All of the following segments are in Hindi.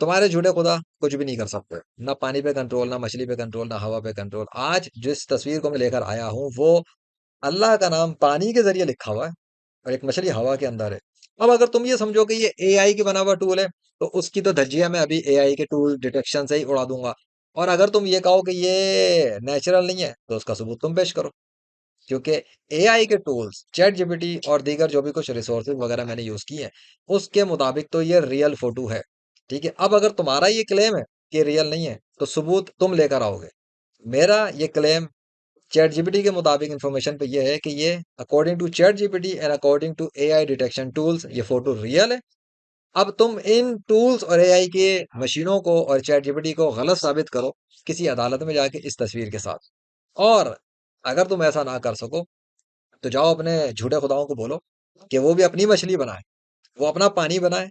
तुम्हारे झूठे खुदा कुछ भी नहीं कर सकते। ना पानी पे कंट्रोल, ना मछली पे कंट्रोल, ना हवा पे कंट्रोल। आज जिस तस्वीर को मैं लेकर आया हूँ वो अल्लाह का नाम पानी के जरिए लिखा हुआ है और एक मछली हवा के अंदर है। अब अगर तुम ये समझो कि ये एआई की बना हुआ टूल है, तो उसकी तो धज्जियां मैं अभी एआई के टूल डिटेक्शन से ही उड़ा दूंगा। और अगर तुम ये कहो कि ये नेचुरल नहीं है, तो उसका सबूत तुम पेश करो। क्योंकि एआई के टूल्स, चैट जीपीटी और दीगर जो भी कुछ रिसोर्सेज वगैरह मैंने यूज किए हैं, उसके मुताबिक तो ये रियल फोटो है। ठीक है, अब अगर तुम्हारा ये क्लेम है कि रियल नहीं है, तो सबूत तुम लेकर आओगे। मेरा ये क्लेम चैट जीपीटी के मुताबिक इंफॉर्मेशन पे ये है कि ये according to ChatGPT and according to AI detection tools ये फोटो रियल है। अब तुम इन टूल्स और एआई के मशीनों को और चैट जीपीटी को गलत साबित करो किसी अदालत में जाके इस तस्वीर के साथ। और अगर तुम ऐसा ना कर सको, तो जाओ अपने झूठे खुदाओं को बोलो कि वो भी अपनी मछली बनाए, वो अपना पानी बनाए,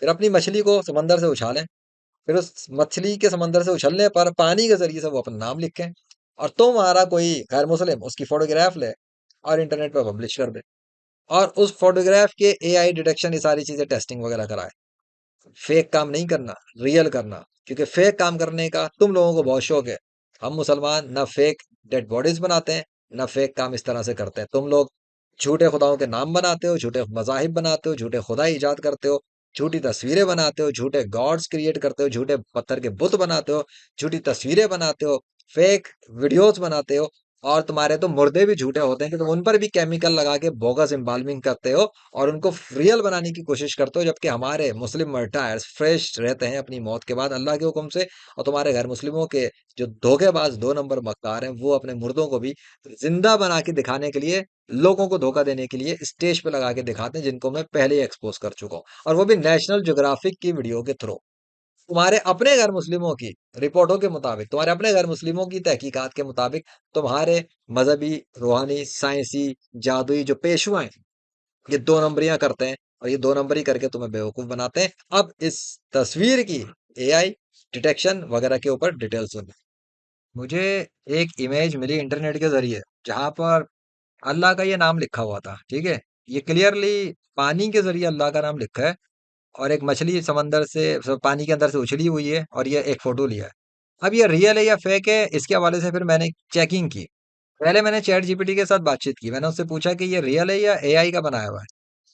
फिर अपनी मछली को समंदर से उछालें, फिर उस मछली के समंदर से उछलने पर पानी के जरिए से वो अपना नाम लिखें, और तुम्हारा कोई गैर मुस्लिम उसकी फोटोग्राफ ले और इंटरनेट पर पब्लिश कर दे, और उस फोटोग्राफ के एआई डिटेक्शन ये सारी चीजें टेस्टिंग वगैरह कराए। फेक काम नहीं करना, रियल करना। क्योंकि फेक काम करने का तुम लोगों को बहुत शौक है। हम मुसलमान ना फेक डेड बॉडीज बनाते हैं, ना फेक काम इस तरह से करते हैं। तुम लोग झूठे खुदाओं के नाम बनाते हो, झूठे मजाहिब बनाते हो, झूठे खुदा ईजाद करते हो, झूठी तस्वीरें बनाते हो, झूठे गॉड्स क्रिएट करते हो, झूठे पत्थर के बुत बनाते हो, झूठी तस्वीरें बनाते हो, फेक वीडियोस बनाते हो। और तुम्हारे तो मुर्दे भी झूठे होते हैं कि तुम उन पर भी केमिकल लगा के बोगस एम्बाल्मिंग करते हो और उनको रियल बनाने की कोशिश करते हो, जबकि हमारे मुस्लिम मर्टायर्स फ्रेश रहते हैं अपनी मौत के बाद अल्लाह के हुक्म से। और तुम्हारे गैर मुस्लिमों के जो धोखेबाज दो नंबर मक्कार हैं, वो अपने मुर्दों को भी जिंदा बना के दिखाने के लिए, लोगों को धोखा देने के लिए स्टेज पे लगा के दिखाते हैं, जिनको मैं पहले ही एक्सपोज कर चुका हूँ, और वो भी नेशनल ज्योग्राफिक की वीडियो के थ्रू। तुम्हारे अपने गैर मुस्लिमों की रिपोर्टों के मुताबिक, तुम्हारे अपने गैर मुस्लिमों की तहकीकात के मुताबिक, तुम्हारे मजहबी, रूहानी, साइंसी, जादुई जो पेशवा हैं, ये दो नंबरियां करते हैं, और ये दो नंबरी करके तुम्हें बेवकूफ बनाते हैं। अब इस तस्वीर की एआई डिटेक्शन वगैरह के ऊपर डिटेल सुन। मुझे एक इमेज मिली इंटरनेट के जरिए, जहां पर अल्लाह का ये नाम लिखा हुआ था। ठीक है, ये क्लियरली पानी के जरिए अल्लाह का नाम लिखा है, और एक मछली समंदर से पानी के अंदर से उछली हुई है, और ये एक फोटो लिया है। अब ये रियल है या फेक है, इसके हवाले से फिर मैंने चेकिंग की। पहले मैंने चैट जीपीटी के साथ बातचीत की, मैंने उससे पूछा कि ये रियल है या एआई का बनाया हुआ है।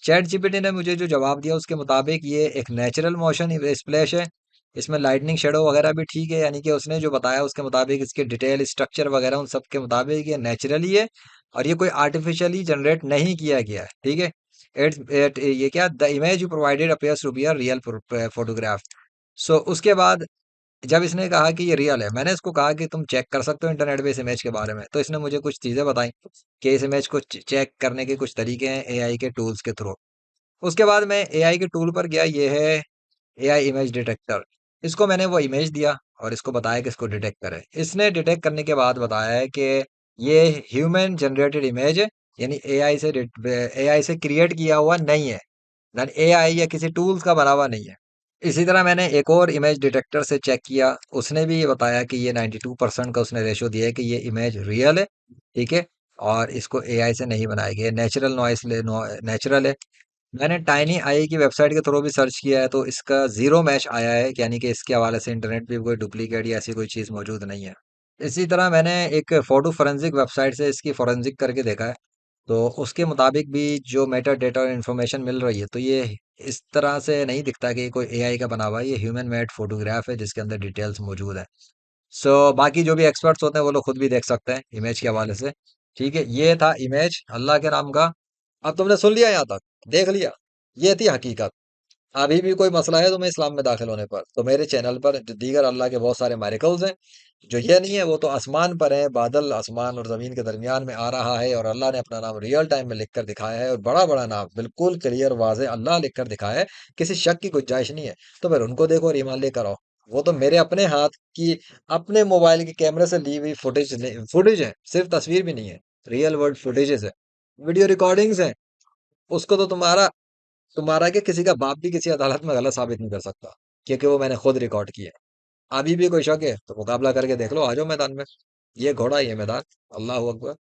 चैट जीपीटी ने मुझे जो जवाब दिया उसके मुताबिक ये एक नेचुरल मोशन स्प्लैश है। इसमें लाइटनिंग शेडो वगैरह भी ठीक है, यानी कि उसने जो बताया उसके मुताबिक इसके डिटेल स्ट्रक्चर वगैरह उन सब के मुताबिक ये नेचुरली है, और ये कोई आर्टिफिशियली जनरेट नहीं किया गया है। ठीक है, ये क्या, the image you provided appears to be a real photograph. So उसके बाद जब इसने कहा कि ये रियल है, मैंने इसको कहा कि तुम चेक कर सकते हो इंटरनेट पे इस इमेज के बारे में, तो इसने मुझे कुछ चीजें बताई कि इस इमेज को चेक करने के कुछ तरीके हैं एआई के टूल्स के थ्रू। उसके बाद मैं एआई के टूल पर गया, ये है एआई इमेज डिटेक्टर। इसको मैंने वो इमेज दिया और इसको बताया कि इसको डिटेक्ट करे। इसने डिटेक्ट करने के बाद बताया है कि ये ह्यूमन जनरेटेड इमेज है, यानी एआई से क्रिएट किया हुआ नहीं है, ना एआई या किसी टूल्स का बना हुआ नहीं है। इसी तरह मैंने एक और इमेज डिटेक्टर से चेक किया, उसने भी ये बताया कि ये 92% का उसने रेशो दिया है कि ये इमेज रियल है। ठीक है, और इसको एआई से नहीं बनाया गया, नेचुरल नॉइस नेचुरल है। मैंने टाइनी आई की वेबसाइट के थ्रू भी सर्च किया है, तो इसका जीरो मैच आया है, यानी कि इसके हवाले से इंटरनेट पे कोई डुप्लीकेट या ऐसी कोई चीज़ मौजूद नहीं है। इसी तरह मैंने एक फोटो फोरेंसिक वेबसाइट से इसकी फोरेंसिक करके देखा है, तो उसके मुताबिक भी जो मेटा डेटा और इन्फॉर्मेशन मिल रही है, तो ये इस तरह से नहीं दिखता कि ये कोई एआई का बना हुआ है, ये ह्यूमन मेड फोटोग्राफ है जिसके अंदर डिटेल्स मौजूद है। सो बाकी जो भी एक्सपर्ट्स होते हैं वो लोग खुद भी देख सकते हैं इमेज के हवाले से। ठीक है, ये था इमेज अल्लाह के नाम का। अब तुमने सुन लिया यहाँ तक, देख लिया, ये थी हकीकत। अभी भी कोई मसला है तुम्हें इस्लाम में दाखिल होने पर, तो मेरे चैनल पर जो दीगर अल्लाह के बहुत सारे मैरिकल्स हैं, जो ये नहीं है वो तो आसमान पर है, बादल आसमान और जमीन के दरमियान में आ रहा है, और अल्लाह ने अपना नाम रियल टाइम में लिख कर दिखाया है, और बड़ा बड़ा नाम बिल्कुल क्लियर वाजे अल्लाह लिख कर दिखाया है, किसी शक की गुंजाइश नहीं है। तो फिर उनको देखो और ईमान लेकर आओ। वो तो मेरे अपने हाथ की, अपने मोबाइल के कैमरे से ली हुई फुटेज है, सिर्फ तस्वीर भी नहीं है, रियल वर्ल्ड फुटेजेस है, वीडियो रिकॉर्डिंग्स है। उसको तो तुम्हारा तुम्हारा क्या, किसी का बाप भी किसी अदालत में गलत साबित नहीं कर सकता, क्योंकि वो मैंने खुद रिकॉर्ड किया है। अभी भी कोई शक है तो मुकाबला करके देख लो, आ जाओ मैदान में। ये घोड़ा, ये मैदान। अल्लाह अकबर।